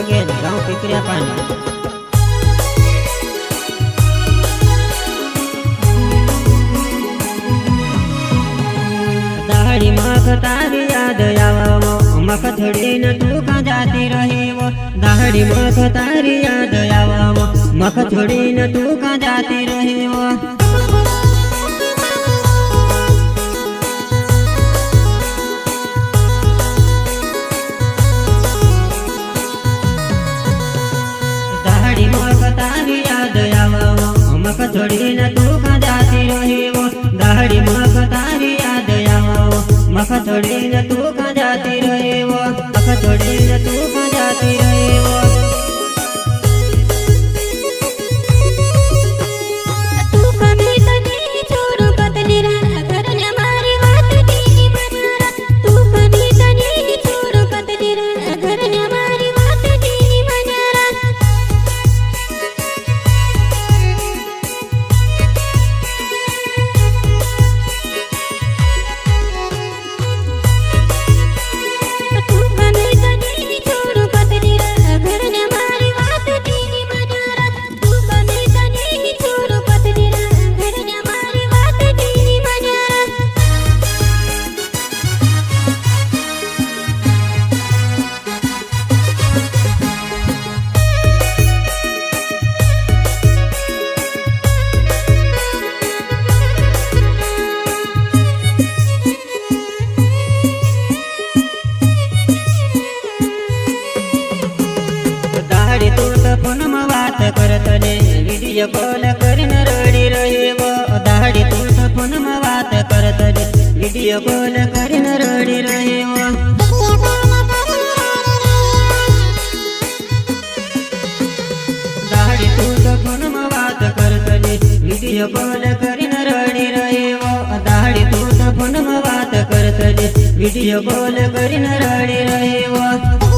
वगेर गाँव पिपरिया पानी। दाढ़ी मख तारी याद आवो मख थोड़ी न तू का जाती रही वो। दाढ़ी मख तारी याद आवो मख थोड़ी न तू का जाती रही वो। दाढ़ी मख तारी याद आवो मख थोड़ी न तू का जाती रही वो। दाढ़ी मख तारी याद आवो मख थोड़ी न तू का जाती रही वो। मख थोड़ी न तू का जाती रही वो। फोन में बात करत ने वीडियो कॉल करीन रड़ी रही वो। दाढ़ी तू तो फोन में बात करत ने वीडियो कॉल करीन रड़ी रही वो। दाढ़ी तू तो फोन में बात करत ने वीडियो कॉल करीन रड़ी रही वो। दाढ़ी तू तो फोन में बात करत ने वीडियो कॉल करीन रड़ी रही वो।